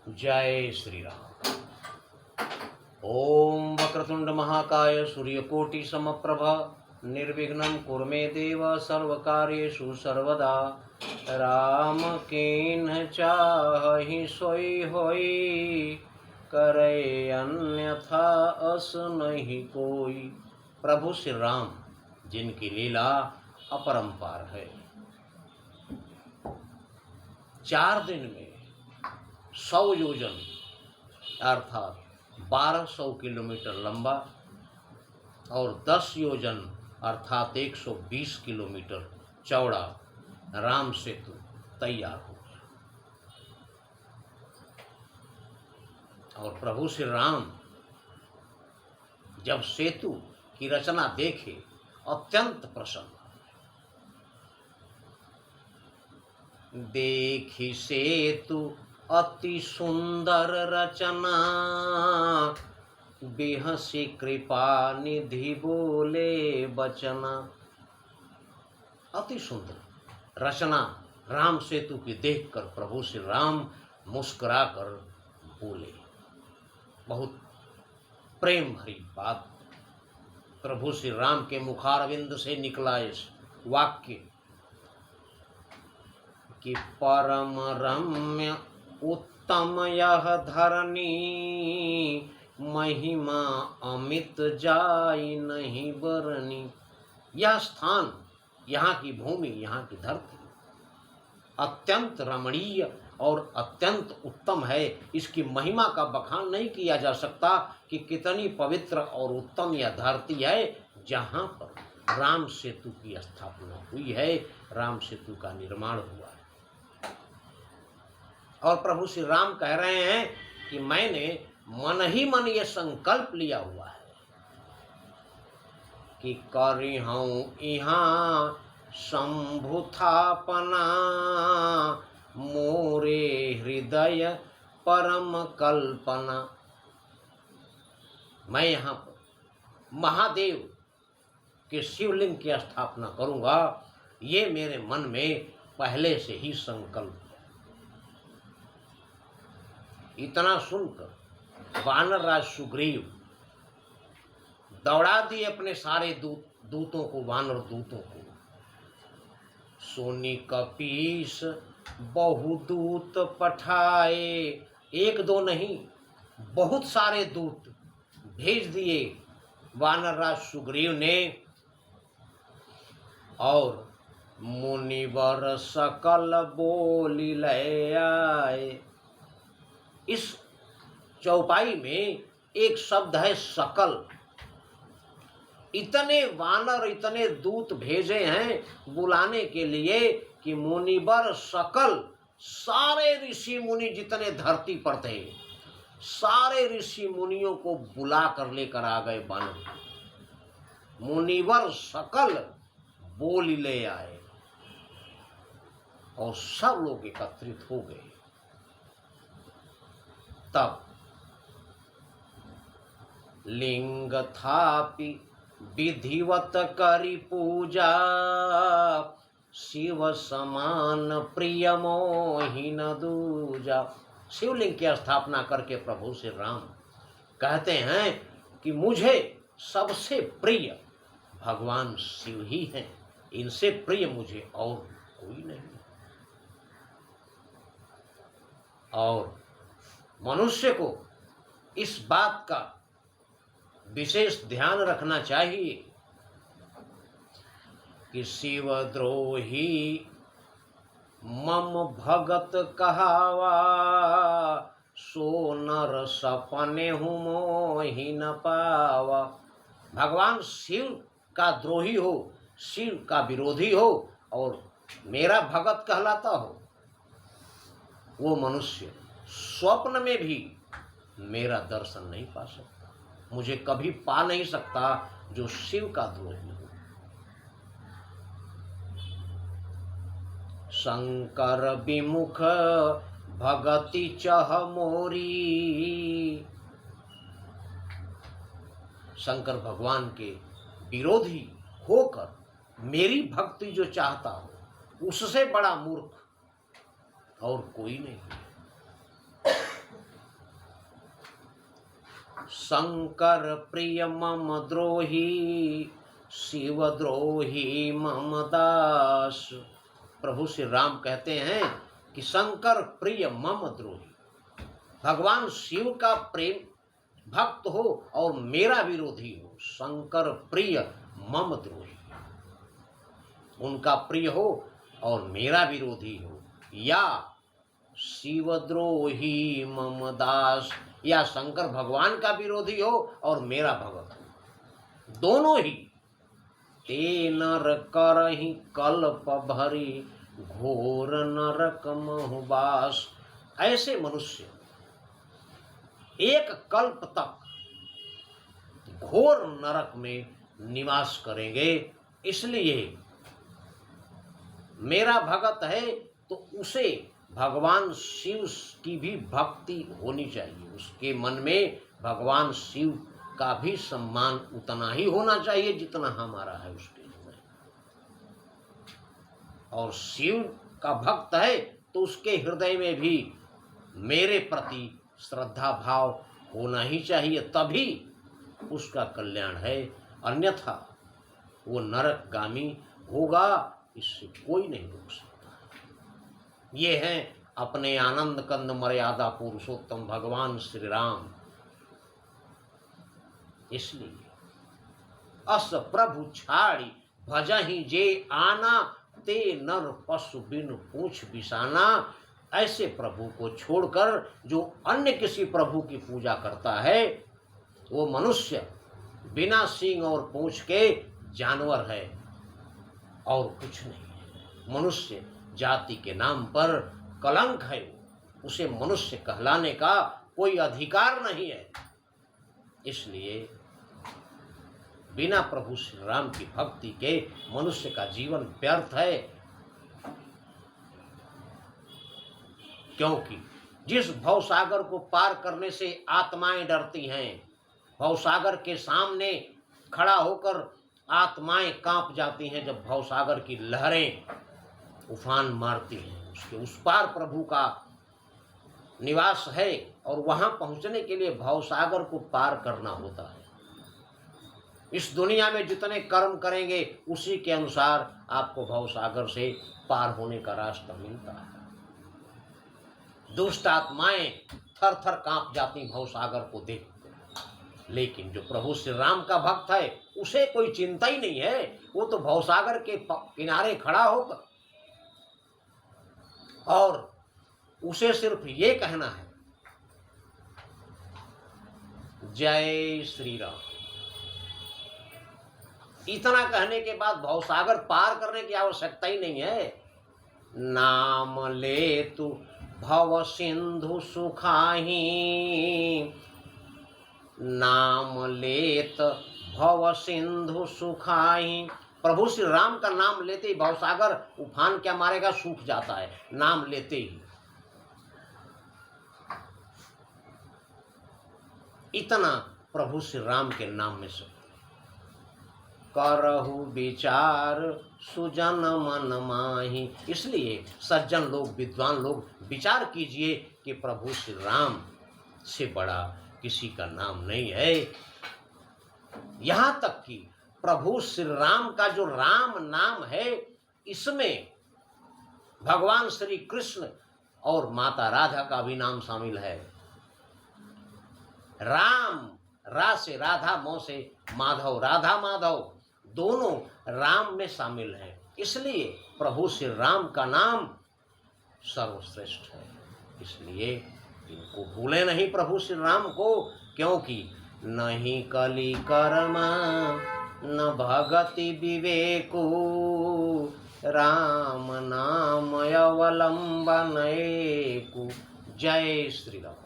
जय श्री राम। ओम वक्रतुंड महाकाय सूर्यकोटि समप्रभ निर्विघ्नं कुरु मे देव सर्वकार्येषु सर्वदा। राम कीन्ह चाहि सोई होई, करे अन्यथा अस नहीं कोई। प्रभु श्री राम जिनकी लीला अपरंपार है, 4 दिन में 100 योजन अर्थात 1200 किलोमीटर लंबा और 10 योजन अर्थात 120 किलोमीटर चौड़ा राम सेतु तैयार हो गया। और प्रभु श्री राम जब सेतु की रचना देखे अत्यंत प्रसन्न। देखी सेतु अति सुंदर रचना, बिहसी कृपा निधि बोले बचना। अति सुंदर रचना राम सेतु की देखकर प्रभु श्री राम मुस्कुराकर बोले। बहुत प्रेम भरी बात प्रभु श्री राम के मुखारविंद से निकला इस वाक्य कि परम रम्य उत्तम यह धरनी, महिमा अमित जाई नहीं बरनी। यह स्थान, यहाँ की भूमि, यहाँ की धरती अत्यंत रमणीय और अत्यंत उत्तम है। इसकी महिमा का बखान नहीं किया जा सकता कि कितनी पवित्र और उत्तम यह धरती है जहाँ पर राम सेतु की स्थापना हुई है, राम सेतु का निर्माण हुआ है। और प्रभु श्री राम कह रहे हैं कि मैंने मन ही मन ये संकल्प लिया हुआ है कि करी हूँ यहाँ शंभु थापना, मोरे हृदय परम कल्पना। मैं यहाँ पर महादेव के शिवलिंग की स्थापना करूँगा, ये मेरे मन में पहले से ही संकल्प। इतना सुनकर वानर राज सुग्रीव दौड़ा दिए अपने सारे दूतों को, वानर दूतों को। सोनी कपीस बहुदूत पठाए, 1-2 नहीं बहुत सारे दूत भेज दिए वानर राज सुग्रीव ने। और मुनिवर सकल बोली ले आए। इस चौपाई में एक शब्द है सकल। इतने वानर, इतने दूत भेजे हैं बुलाने के लिए कि मुनिवर सकल, सारे ऋषि मुनि जितने धरती पर थे, सारे ऋषि मुनियों को बुला कर लेकर आ गए वानर। मुनिवर सकल बोल ले आए और सब लोग एकत्रित हो गए। तब लिंग थापि विधिवत करी पूजा, शिव समान प्रिय मोहि न दूजा। शिवलिंग की स्थापना करके प्रभु श्री राम कहते हैं कि मुझे सबसे प्रिय भगवान शिव ही हैं, इनसे प्रिय मुझे और कोई नहीं। और मनुष्य को इस बात का विशेष ध्यान रखना चाहिए कि शिवद्रोही मम भगत कहावा, सो नर सपने हूँ मोहि न पावा। भगवान शिव का द्रोही हो, शिव का विरोधी हो और मेरा भगत कहलाता हो, वो मनुष्य स्वप्न में भी मेरा दर्शन नहीं पा सकता, मुझे कभी पा नहीं सकता जो शिव का द्रोही हो। शंकर विमुख भगति चह मोरी। शंकर भगवान के विरोधी होकर मेरी भक्ति जो चाहता हो, उससे बड़ा मूर्ख और कोई नहीं। शंकर प्रिय मम द्रोही शिव द्रोही मम दास। प्रभु श्री राम कहते हैं कि शंकर प्रिय मम द्रोही, भगवान शिव का प्रेम भक्त हो और मेरा विरोधी हो। शंकर प्रिय मम द्रोही, उनका प्रिय हो और मेरा विरोधी हो, या शिवद्रोही मम दास, या शंकर भगवान का विरोधी हो और मेरा भगत हो, दोनों ही। ते नर करहि कल्प भरी घोर नरक महुबास। ऐसे मनुष्य एक कल्प तक घोर नरक में निवास करेंगे। इसलिए मेरा भगत है तो उसे भगवान शिव की भी भक्ति होनी चाहिए, उसके मन में भगवान शिव का भी सम्मान उतना ही होना चाहिए जितना हमारा है उसके लिए। और शिव का भक्त है तो उसके हृदय में भी मेरे प्रति श्रद्धा भाव होना ही चाहिए, तभी उसका कल्याण है। अन्यथा वो नरकगामी होगा, इससे कोई नहीं रोक सकता। ये हैं अपने आनंद कंद मर्यादा पुरुषोत्तम भगवान श्री राम। इसलिए अस प्रभु छाड़ी भजहि जे आना, ते नर पशु बिन पूछ बिसाना। ऐसे प्रभु को छोड़कर जो अन्य किसी प्रभु की पूजा करता है वो मनुष्य बिना सींग और पूंछ के जानवर है और कुछ नहीं है। मनुष्य जाति के नाम पर कलंक है, उसे मनुष्य कहलाने का कोई अधिकार नहीं है। इसलिए बिना प्रभु श्री राम की भक्ति के मनुष्य का जीवन व्यर्थ है, क्योंकि जिस भवसागर को पार करने से आत्माएं डरती हैं, भवसागर के सामने खड़ा होकर आत्माएं कांप जाती हैं जब भवसागर की लहरें उफान मारती हैं। उसके उस पार प्रभु का निवास है और वहां पहुंचने के लिए भवसागर को पार करना होता है। इस दुनिया में जितने कर्म करेंगे उसी के अनुसार आपको भवसागर से पार होने का रास्ता मिलता है। दुष्ट आत्माएं थर थर कांप जाती भवसागर को देखकर, लेकिन जो प्रभु श्री राम का भक्त है उसे कोई चिंता ही नहीं है। वो तो भवसागर के किनारे खड़ा होकर और उसे सिर्फ ये कहना है, जय श्री राम। इतना कहने के बाद भवसागर पार करने की आवश्यकता ही नहीं है। नाम ले तू भव सिंधु सुखाही, नाम लेत भव सिंधु सुखाही। प्रभु श्री राम का नाम लेते ही भवसागर उफान क्या मारेगा, सूख जाता है नाम लेते ही। इतना प्रभु श्री राम के नाम में से करहु विचार सुजन मन माही। इसलिए सज्जन लोग, विद्वान लोग विचार कीजिए कि प्रभु श्री राम से बड़ा किसी का नाम नहीं है। यहाँ तक कि प्रभु श्री राम का जो राम नाम है, इसमें भगवान श्री कृष्ण और माता राधा का भी नाम शामिल है। राम, रा से राधा, मो से माधव, राधा माधव दोनों राम में शामिल हैं। इसलिए प्रभु श्री राम का नाम सर्वश्रेष्ठ है। इसलिए इनको भूले नहीं प्रभु श्री राम को, क्योंकि नहीं कली कर्मा न भगति विवेको, राम नाम अवलंबन एको। जय श्री राम।